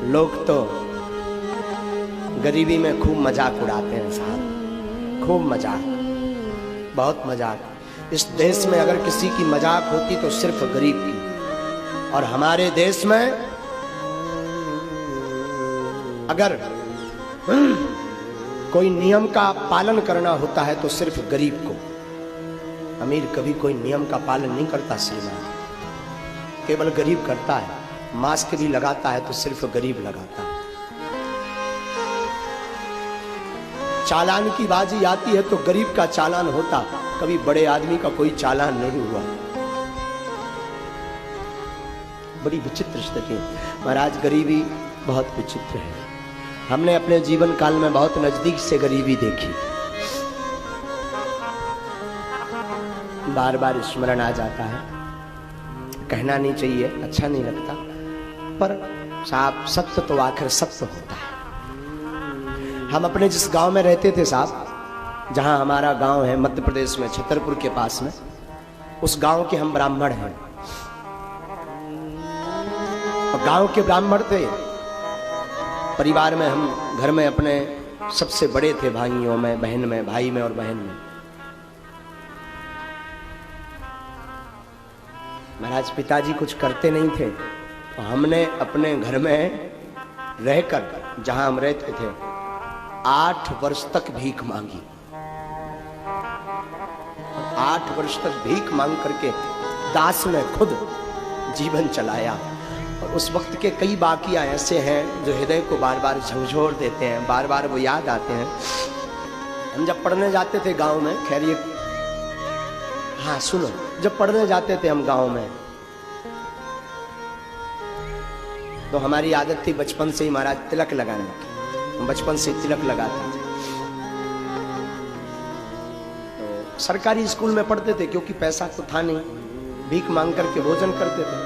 लोग तो गरीबी में खूब मजाक उड़ाते हैं साहब, खूब मजाक, बहुत मजाक। इस देश में अगर किसी की मजाक होती तो सिर्फ गरीब की, और हमारे देश में अगर कोई नियम का पालन करना होता है तो सिर्फ गरीब को। अमीर कभी कोई नियम का पालन नहीं करता श्रीमान, केवल गरीब करता है। मास्क भी लगाता है तो सिर्फ गरीब लगाता है। चालान की बाजी आती है तो गरीब का चालान होता, कभी बड़े आदमी का कोई चालान नहीं हुआ। बड़ी विचित्र स्थिति महाराज, गरीबी बहुत विचित्र है। हमने अपने जीवन काल में बहुत नजदीक से गरीबी देखी, बार बार स्मरण आ जाता है। कहना नहीं चाहिए, अच्छा नहीं लगता, पर साहब सत्य तो आखिर सत्य होता है। हम अपने जिस गांव में रहते थे साहब, जहां हमारा गांव है मध्य प्रदेश में छतरपुर के पास में, उस गांव के हम ब्राह्मण हैं। गांव के ब्राह्मण थे, परिवार में हम घर में अपने सबसे बड़े थे, भाइयों में, बहन में, भाई में और बहन में। महाराज पिताजी कुछ करते नहीं थे, तो हमने अपने घर में रहकर, जहां हम रहते थे, 8 वर्ष तक भीख मांगी। 8 वर्ष तक भीख मांग करके दास ने खुद जीवन चलाया। और उस वक्त के कई वाकया ऐसे हैं जो हृदय को बार बार झंझोर देते हैं, बार बार वो याद आते हैं। हम जब पढ़ने जाते थे गांव में, खैर ये, हाँ सुनो, जब पढ़ने जाते थे हम गांव में, तो हमारी आदत थी बचपन से ही महाराज तिलक लगाने की। हम बचपन से तिलक लगाते थे। तो सरकारी स्कूल में पढ़ते थे, क्योंकि पैसा तो था नहीं, भीख मांग करके भोजन करते थे।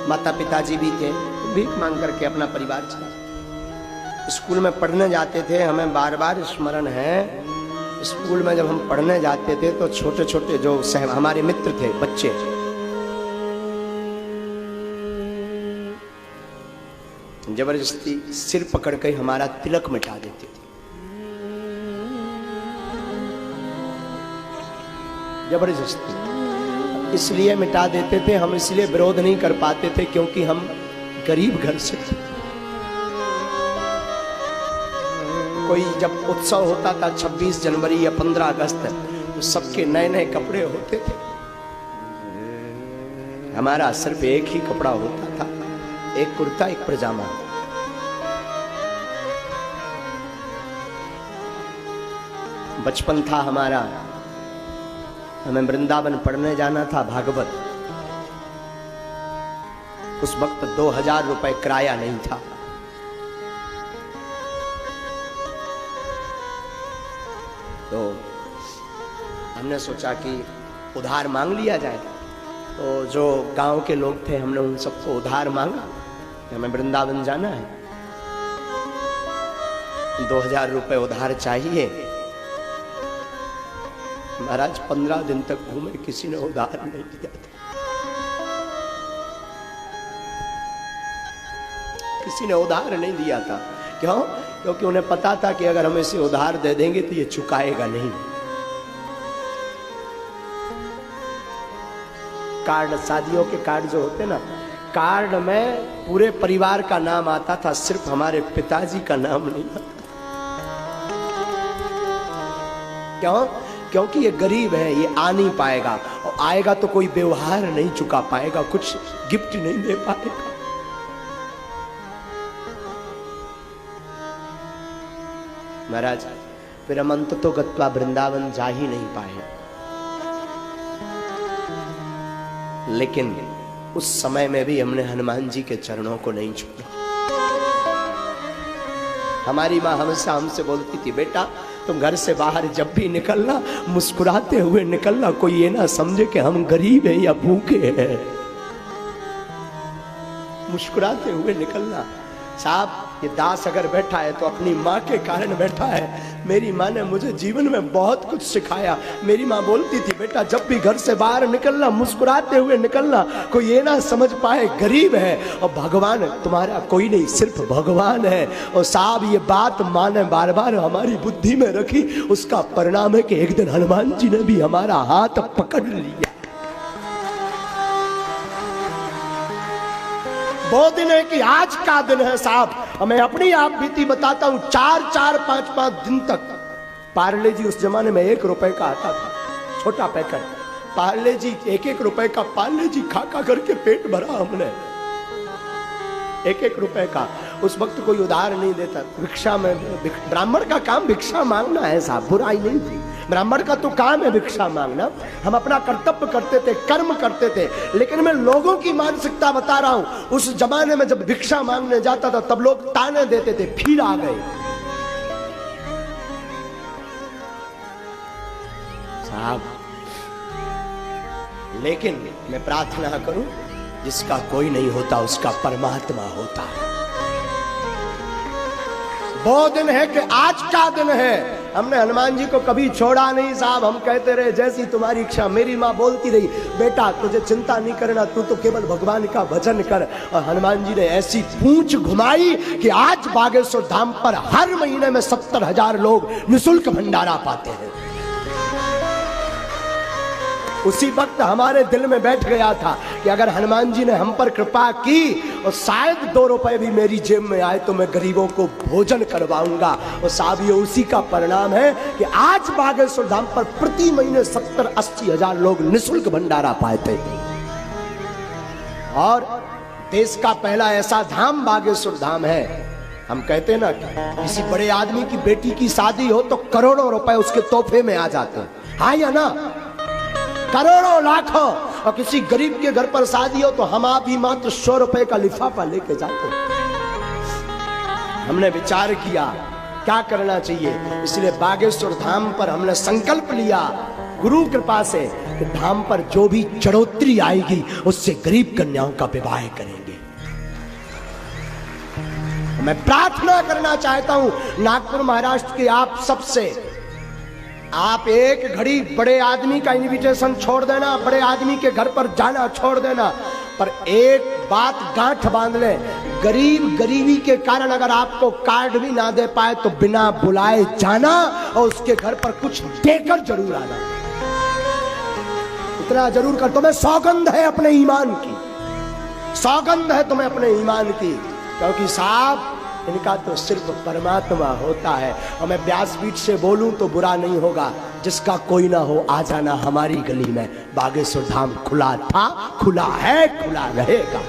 माता पिताजी भी थे, भीख मांग करके अपना परिवार चला। स्कूल में पढ़ने जाते थे, हमें बार बार स्मरण है, स्कूल में जब हम पढ़ने जाते थे तो छोटे छोटे जो हमारे मित्र थे, बच्चे, जबरदस्ती सिर पकड़ कर हमारा तिलक मिटा देते थे। जबरदस्ती इसलिए मिटा देते थे, हम इसलिए विरोध नहीं कर पाते थे क्योंकि हम गरीब घर से थे। कोई जब उत्सव होता था 26 जनवरी या 15 अगस्त, तो सबके नए नए कपड़े होते थे। हमारा सिर्फ एक ही कपड़ा होता था, एक कुर्ता, एक पजामा। बचपन था हमारा, हमें वृंदावन पढ़ने जाना था, भागवत। उस वक्त 2000 रुपए किराया नहीं था। तो हमने सोचा कि उधार मांग लिया जाए। तो जो गांव के लोग थे, हमने उन सबको उधार मांगा कि हमें वृंदावन जाना है, 2000 रुपए उधार चाहिए। महाराज 15 दिन तक घूमे, किसी ने उधार नहीं दिया था, किसी ने उधार नहीं दिया था। क्यों? क्योंकि उन्हें पता था कि अगर हम इसे उधार दे देंगे तो ये चुकाएगा नहीं। कार्ड, शादियों के कार्ड जो होते ना, कार्ड में पूरे परिवार का नाम आता था, सिर्फ हमारे पिताजी का नाम नहीं आता। क्यों? क्योंकि ये गरीब है, ये आ नहीं पाएगा, और आएगा तो कोई व्यवहार नहीं चुका पाएगा, कुछ गिफ्ट नहीं दे पाएगा। महाराज फिर हम अंत तो गत्वा वृंदावन जा ही नहीं पाए। लेकिन उस समय में भी हमने हनुमान जी के चरणों को नहीं छोड़ा। हमारी माँ हमेशा हमसे बोलती थी, बेटा तुम घर से बाहर जब भी निकलना, मुस्कुराते हुए निकलना, कोई ये ना समझे कि हम गरीब हैं या भूखे हैं। मुस्कुराते हुए निकलना। साहब ये दास अगर बैठा है तो अपनी माँ के कारण बैठा है। मेरी माँ ने मुझे जीवन में बहुत कुछ सिखाया। मेरी माँ बोलती थी, बेटा जब भी घर से बाहर निकलना मुस्कुराते हुए निकलना, कोई ये ना समझ पाए गरीब है और भगवान तुम्हारा कोई नहीं, सिर्फ भगवान है। और साहब ये बात माँ ने बार बार हमारी बुद्धि में रखी। उसका परिणाम है कि एक दिन हनुमान जी ने भी हमारा हाथ पकड़ लिया। वो दिन है कि आज का दिन है साहब। मैं अपनी आप बीती बताता हूं, 4-4, 5-5 दिन तक पार्ले जी, उस जमाने में 1 रुपए का आता था, छोटा पैकेट पार्ले जी, 1-1 रुपए का पार्ले जी खा खा करके पेट भरा हमने। 1-1 रुपए का। उस वक्त कोई उधार नहीं देता। भिक्षा में, ब्राह्मण का काम भिक्षा मांगना है साहब, बुराई नहीं थी। ब्राह्मण का तो काम है भिक्षा मांगना। हम अपना कर्तव्य करते थे, कर्म करते थे। लेकिन मैं लोगों की मानसिकता बता रहा हूं। उस जमाने में जब भिक्षा मांगने जाता था तब लोग ताने देते थे, फिर आ गए साहब। लेकिन मैं प्रार्थना करूं, जिसका कोई नहीं होता उसका परमात्मा होता है। वो दिन है कि आज का दिन है। हमने हनुमान जी को कभी छोड़ा नहीं साहब। हम कहते रहे जैसी तुम्हारी इच्छा। मेरी माँ बोलती रही, बेटा तुझे चिंता नहीं करना, तू तो केवल भगवान का भजन कर। और हनुमान जी ने ऐसी पूंछ घुमाई कि आज बागेश्वर धाम पर हर महीने में 70,000 लोग निःशुल्क भंडारा पाते हैं। उसी वक्त हमारे दिल में बैठ गया था कि अगर हनुमान जी ने हम पर कृपा की और शायद 2 रुपए भी मेरी जेब में आए तो मैं गरीबों को भोजन करवाऊंगा। और साहब ये उसी का परिणाम है कि आज बागेश्वर धाम पर प्रति महीने 70-80 हजार लोग निःशुल्क भंडारा पाते थे। और देश का पहला ऐसा धाम बागेश्वर धाम है। हम कहते ना किसी बड़े आदमी की बेटी की शादी हो तो करोड़ों रुपए उसके तोहफे में आ जाते हैं, हाँ या ना? करोड़ों लाखों। और किसी गरीब के घर पर शादी हो तो हम आप ही मात्र 100 रुपए का लिफाफा लेके जाते हैं। हमने विचार किया क्या करना चाहिए, इसलिए बागेश्वर धाम पर हमने संकल्प लिया गुरु कृपा से कि धाम पर जो भी चढ़ोतरी आएगी उससे गरीब कन्याओं का विवाह करेंगे। मैं प्रार्थना करना चाहता हूं नागपुर महाराष्ट्र के आप सबसे, आप एक घड़ी बड़े आदमी का इनविटेशन छोड़ देना, बड़े आदमी के घर पर जाना छोड़ देना, पर एक बात गांठ बांध ले, गरीब गरीबी के कारण अगर आपको कार्ड भी ना दे पाए तो बिना बुलाए जाना और उसके घर पर कुछ देकर जरूर आना। इतना जरूर कर। तुम्हें सौगंध है अपने ईमान की, सौगंध है तुम्हें अपने ईमान की, क्योंकि साहब इनका तो सिर्फ परमात्मा होता है। और मैं व्यासपीठ से बोलूं तो बुरा नहीं होगा, जिसका कोई ना हो आ जाना हमारी गली में। बागेश्वर धाम खुला था, खुला है, खुला रहेगा।